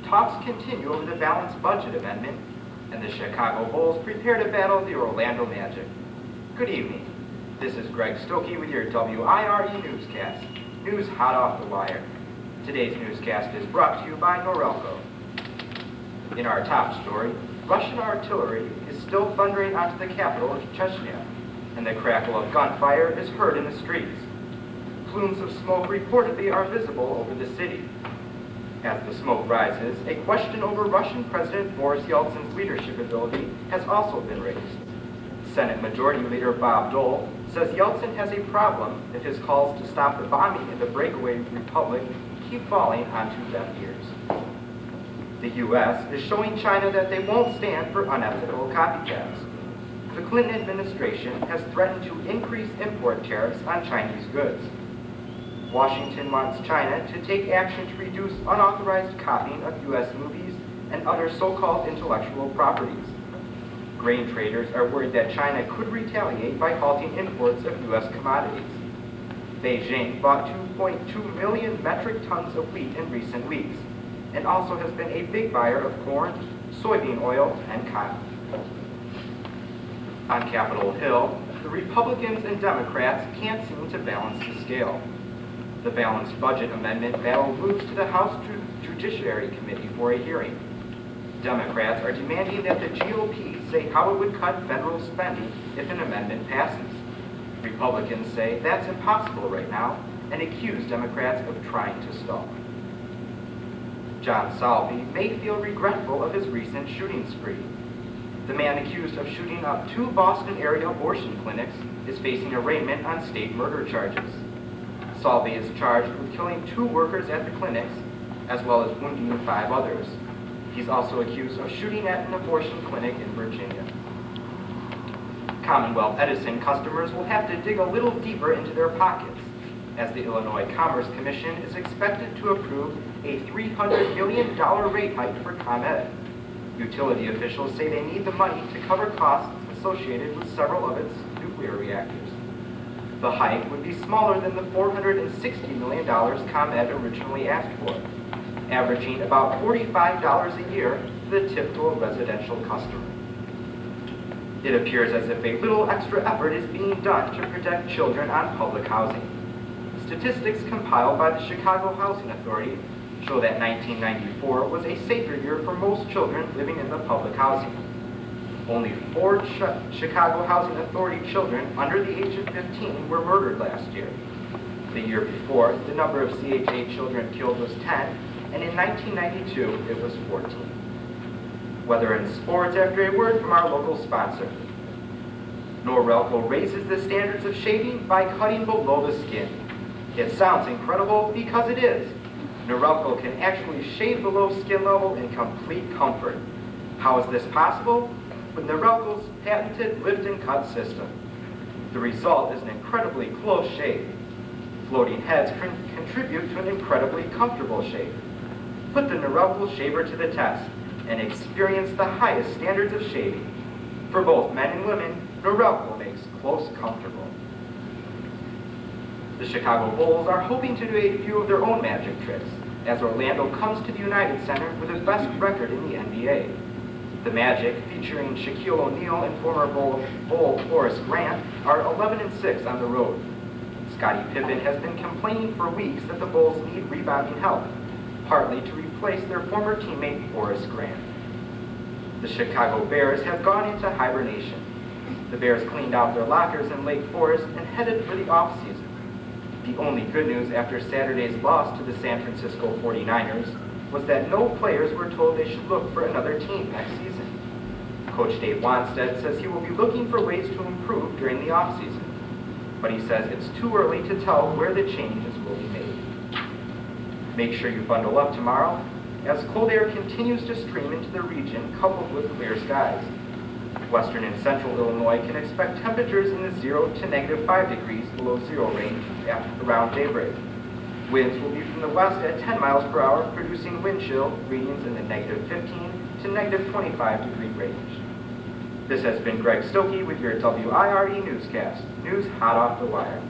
Talks continue over the balanced budget amendment, and the Chicago Bulls prepare to battle the Orlando Magic. Good evening. This is Greg Stokke with your WIRE newscast, news hot off the wire. Today's newscast is brought to you by Norelco. In our top story, Russian artillery is still thundering onto the capital of Chechnya, and the crackle of gunfire is heard in the streets. Plumes of smoke reportedly are visible over the city. As the smoke rises, a question over Russian President Boris Yeltsin's leadership ability has also been raised. Senate Majority Leader Bob Dole says Yeltsin has a problem if his calls to stop the bombing in the breakaway republic keep falling onto deaf ears. The U.S. is showing China that they won't stand for unethical copycats. The Clinton administration has threatened to increase import tariffs on Chinese goods. Washington wants China to take action to reduce unauthorized copying of U.S. movies and other so-called intellectual properties. Grain traders are worried that China could retaliate by halting imports of U.S. commodities. Beijing bought 2.2 million metric tons of wheat in recent weeks, and also has been a big buyer of corn, soybean oil, and cotton. On Capitol Hill, the Republicans and Democrats can't seem to balance the scale. The balanced budget amendment battle moves to the House Judiciary Committee for a hearing. Democrats are demanding that the GOP say how it would cut federal spending if an amendment passes. Republicans say that's impossible right now and accuse Democrats of trying to stall. John Salvi may feel regretful of his recent shooting spree. The man accused of shooting up 2 Boston area abortion clinics is facing arraignment on state murder charges. Salvi is charged with killing 2 workers at the clinics, as well as wounding 5 others. He's also accused of shooting at an abortion clinic in Virginia. Commonwealth Edison customers will have to dig a little deeper into their pockets, as the Illinois Commerce Commission is expected to approve a $300 million rate hike for ComEd. Utility officials say they need the money to cover costs associated with several of its nuclear reactors. The hike would be smaller than the $460 million ComEd originally asked for, averaging about $45 a year to the typical residential customer. It appears as if a little extra effort is being done to protect children on public housing. Statistics compiled by the Chicago Housing Authority show that 1994 was a safer year for most children living in the public housing. Only 4 Chicago Housing Authority children under the age of 15 were murdered last year. The year before, the number of CHA children killed was 10, and in 1992, it was 14. Weather and sports after a word from our local sponsor. Norelco raises the standards of shaving by cutting below the skin. It sounds incredible because it is. Norelco can actually shave below skin level in complete comfort. How is this possible? With Norelco's patented lift and cut system. The result is an incredibly close shave. Floating heads contribute to an incredibly comfortable shave. Put the Norelco shaver to the test and experience the highest standards of shaving. For both men and women, Norelco makes close comfortable. The Chicago Bulls are hoping to do a few of their own magic tricks as Orlando comes to the United Center with the best record in the NBA. The Magic, featuring Shaquille O'Neal and former Bull Horace Grant, are 11-6 on the road. Scottie Pippen has been complaining for weeks that the Bulls need rebounding help, partly to replace their former teammate Horace Grant. The Chicago Bears have gone into hibernation. The Bears cleaned out their lockers in Lake Forest and headed for the offseason. The only good news after Saturday's loss to the San Francisco 49ers was that no players were told they should look for another team next season. Coach Dave Wanstead says he will be looking for ways to improve during the offseason, but he says it's too early to tell where the changes will be made. Make sure you bundle up tomorrow, as cold air continues to stream into the region coupled with clear skies. Western and central Illinois can expect temperatures in the 0 to -5 degrees below zero range around daybreak. Winds will be from the west at 10 miles per hour, producing wind chill readings in the -15 to -25 degree range. This has been Greg Stokke with your WIRE newscast, news hot off the wire.